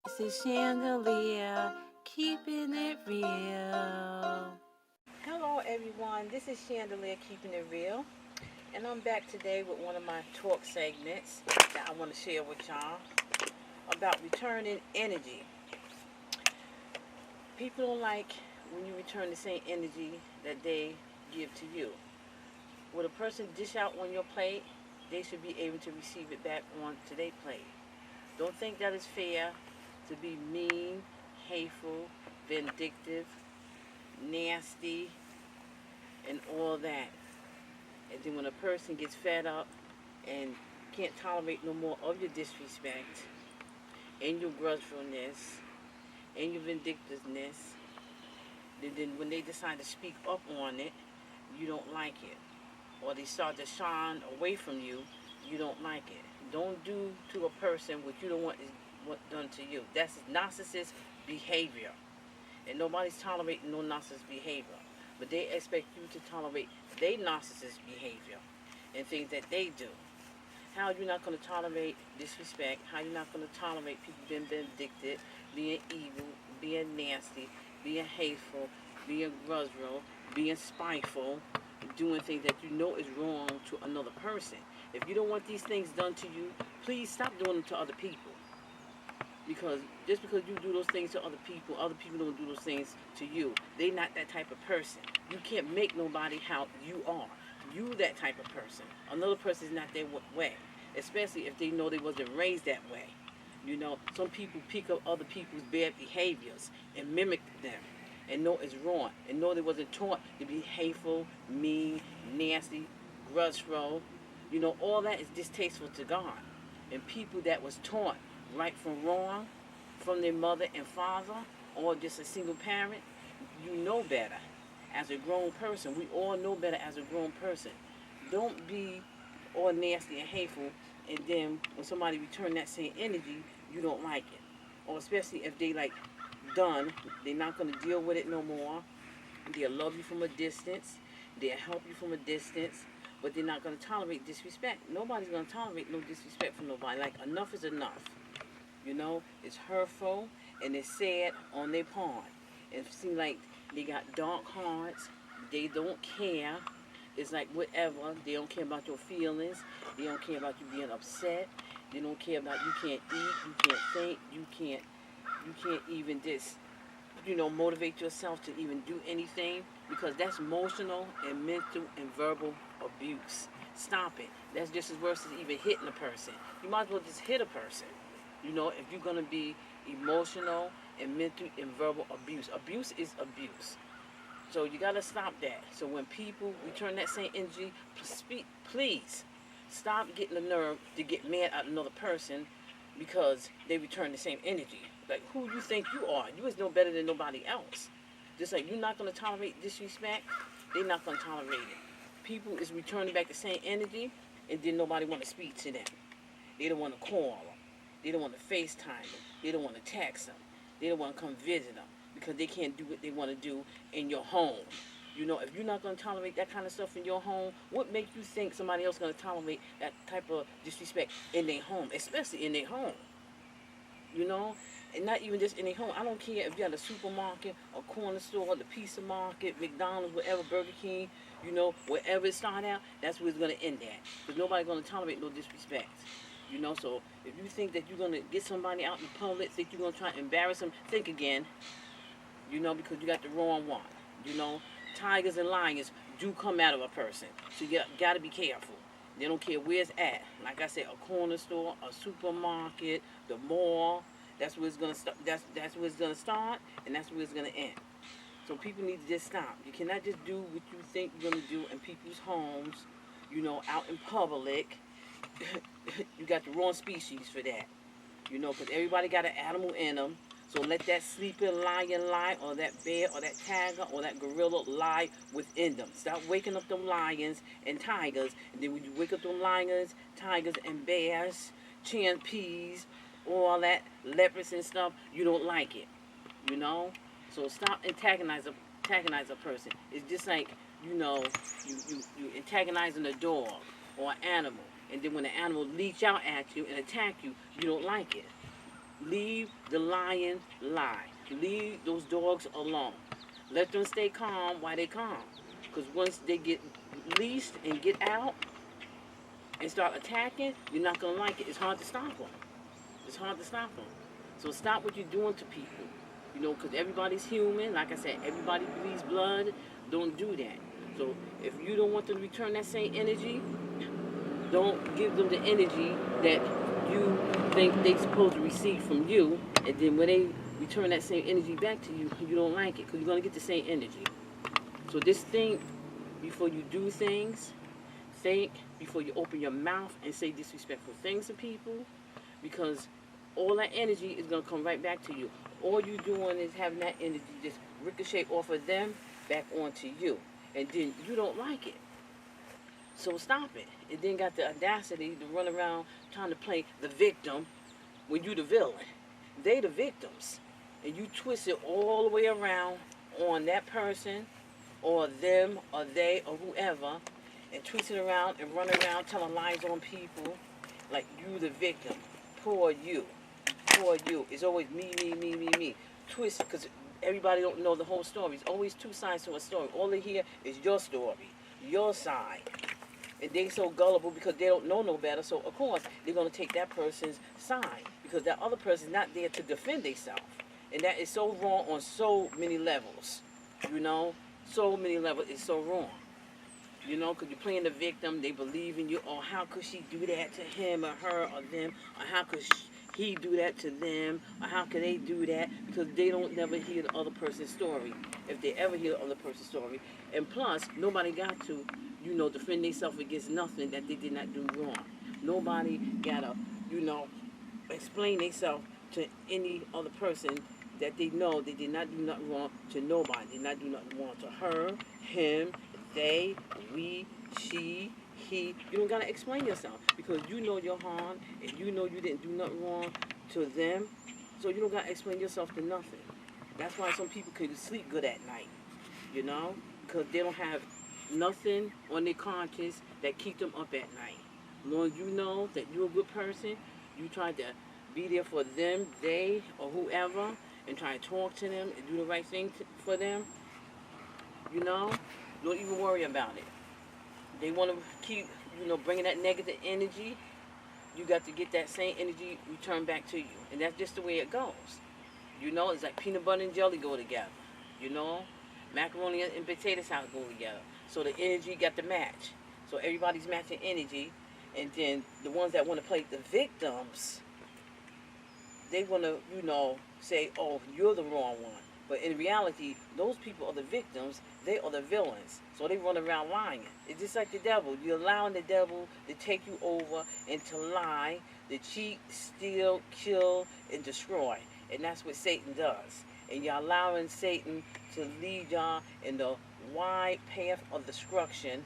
This is Chandelier, keeping it real. Hello everyone, this is Chandelier Keeping It Real, and I'm back today with one of my talk segments that I want to share with y'all about returning energy. People don't like when you return the same energy that they give to you. What a person dish out on your plate, they should be able to receive it back onto their plate. Don't think that is fair to be mean, hateful, vindictive, nasty, and all that. And then when a person gets fed up and can't tolerate no more of your disrespect and your grudgefulness and your vindictiveness, then when they decide to speak up on it, you don't like it. Or they start to shine away from you, you don't like it. Don't do to a person what you don't want is what done to you. That's narcissist behavior. And nobody's tolerating no narcissist behavior. But they expect you to tolerate their narcissist behavior and things that they do. How are you not going to tolerate disrespect? How are you not going to tolerate people being vindictive, being evil, being nasty, being hateful, being grudgeful, being spiteful, doing things that you know is wrong to another person? If you don't want these things done to you, please stop doing them to other people. Because just because you do those things to other people don't do those things to you. They're not that type of person. You can't make nobody how you are. You that type of person. Another person is not their way. Especially if they know they wasn't raised that way. You know, some people pick up other people's bad behaviors and mimic them and know it's wrong and know they wasn't taught to be hateful, mean, nasty, grudgeful. You know, all that is distasteful to God. And people that was taught right from wrong from their mother and father or just a single parent, you know better. As a grown person, we all know better as a grown person. Don't be all nasty and hateful, and then when somebody return that same energy, you don't like it. Or especially if they like done, they're not going to deal with it no more. They'll love you from a distance. They'll help you from a distance. But they're not going to tolerate disrespect. Nobody's going to tolerate no disrespect from nobody. Like, enough is enough. You know, it's hurtful and it's sad on their part. It seems like they got dark hearts. They don't care. It's like whatever. They don't care about your feelings. They don't care about you being upset. They don't care about you can't eat, you can't think, you can't even just, you know, motivate yourself to even do anything, because that's emotional and mental and verbal abuse. Stop it. That's just as worse as even hitting a person. You might as well just hit a person. You know, if you're going to be emotional and mental and verbal abuse. Abuse is abuse. So you got to stop that. So when people return that same energy, please stop getting the nerve to get mad at another person because they return the same energy. Like, who you think you are? You is no better than nobody else. Just like you're not going to tolerate disrespect, they're not going to tolerate it. People is returning back the same energy, and then nobody want to speak to them. They don't want to call them. They don't want to FaceTime them. They don't want to text them. They don't want to come visit them because they can't do what they want to do in your home. You know, if you're not going to tolerate that kind of stuff in your home, what makes you think somebody else is going to tolerate that type of disrespect in their home, especially in their home? You know, and not even just in their home. I don't care if you're at a supermarket, a corner store, the pizza market, McDonald's, whatever, Burger King, you know, wherever it started out, that's where it's going to end at. Because nobody's going to tolerate no disrespect. You know, so if you think that you're going to get somebody out in public, think you're going to try to embarrass them, think again, you know, because you got the wrong one. You know, tigers and lions do come out of a person. So you got to be careful. They don't care where it's at. Like I said, a corner store, a supermarket, the mall, that's where it's going to start. That's where it's going to start, and that's where it's going to end. So people need to just stop. You cannot just do what you think you're going to do in people's homes, you know, out in public. You got the wrong species for that, you know, because everybody got an animal in them. So let that sleeping lion lie, or that bear, or that tiger, or that gorilla lie within them. Stop waking up them lions and tigers, and then when you wake up them lions, tigers, and bears, chimpanzees, all that, leopards and stuff, you don't like it, you know. So stop antagonizing a person. It's just like, you know, you antagonizing a dog or an animal. And then when the animal leech out at you and attack you, you don't like it. Leave the lion lie. Leave those dogs alone. Let them stay calm while they calm. Because once they get leashed and get out and start attacking, you're not going to like it. It's hard to stop them. It's hard to stop them. So stop what you're doing to people. You know, because everybody's human. Like I said, everybody bleeds blood. Don't do that. So if you don't want them to return that same energy, don't give them the energy that you think they're supposed to receive from you. And then when they return that same energy back to you, you don't like it because you're going to get the same energy. So just think before you do things. Think before you open your mouth and say disrespectful things to people, because all that energy is going to come right back to you. All you're doing is having that energy just ricochet off of them back onto you. And then you don't like it. So stop it. And then got the audacity to run around trying to play the victim when you the villain. They the victims. And you twist it all the way around on that person or them or they or whoever, and twist it around and run around telling lies on people like you the victim. Poor you. Poor you. It's always me, me, me, me, me. Twist it because everybody don't know the whole story. It's always two sides to a story. All they hear is your story, your side. And they so gullible because they don't know no better. So, of course, they're going to take that person's side because that other person's not there to defend themselves. And that is so wrong on so many levels. You know? So many levels. It's so wrong. You know, because you're playing the victim. They believe in you. Oh, how could she do that to him or her or them? Or how could he do that to them? Or how could they do that? Because they don't never hear the other person's story. If they ever hear the other person's story. And plus, nobody got to, you know, defend themselves against nothing that they did not do wrong. Nobody got to, you know, explain themselves to any other person that they know they did not do nothing wrong to nobody. They did not do nothing wrong to her, him, they, we, she, he. You don't got to explain yourself because you know your harm and you know you didn't do nothing wrong to them. So you don't got to explain yourself to nothing. That's why some people can sleep good at night, you know, because they don't have nothing on their conscience that keep them up at night. As long as you know that you're a good person, you try to be there for them, they, or whoever, and try to talk to them and do the right thing for them, you know, don't even worry about it. They want to keep, you know, bringing that negative energy. You got to get that same energy returned back to you. And that's just the way it goes. You know, it's like peanut butter and jelly go together. You know, macaroni and potato salad go together. So the energy got to match. So everybody's matching energy. And then the ones that want to play the victims, they want to, you know, say, oh, you're the wrong one. But in reality, those people are the victims. They are the villains. So they run around lying. It's just like the devil. You're allowing the devil to take you over and to lie, to cheat, steal, kill, and destroy. And that's what Satan does. And you're allowing Satan to lead y'all in the wide path of destruction,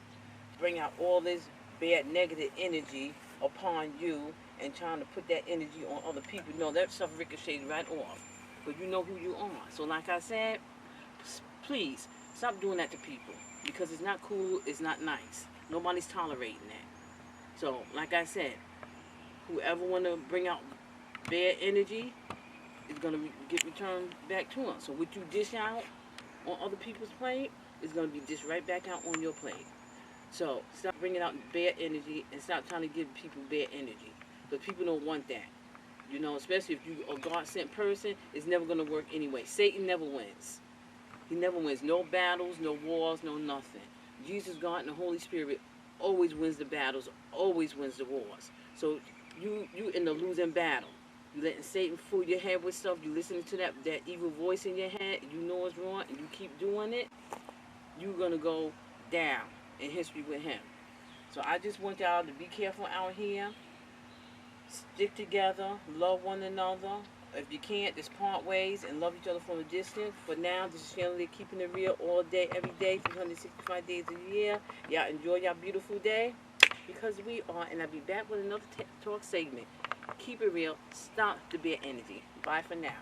bring out all this bad negative energy upon you and trying to put that energy on other people. No, that stuff ricochets right off. But you know who you are. So like I said, please stop doing that to people because it's not cool, it's not nice. Nobody's tolerating that. So like I said, whoever want to bring out bad energy is going to get returned back to them. So what you dish out on other people's plate is going to be dished right back out on your plate. So stop bringing out bad energy and stop trying to give people bad energy because people don't want that. You know, especially if you're a God-sent person, it's never going to work anyway. Satan never wins. He never wins. No battles, no wars, no nothing. Jesus, God, and the Holy Spirit always wins the battles, always wins the wars. So you in the losing battle. You letting Satan fool your head with stuff. You listening to that evil voice in your head. You know it's wrong, and you keep doing it. You're going to go down in history with him. So I just want y'all to be careful out here. Stick together, love one another. If you can't, just part ways and love each other from a distance. For now, this is Chandelier keeping it real all day, every day, 365 days a year. Y'all enjoy your beautiful day because we are. And I'll be back with another talk segment. Keep it real. Stop the bad energy. Bye for now.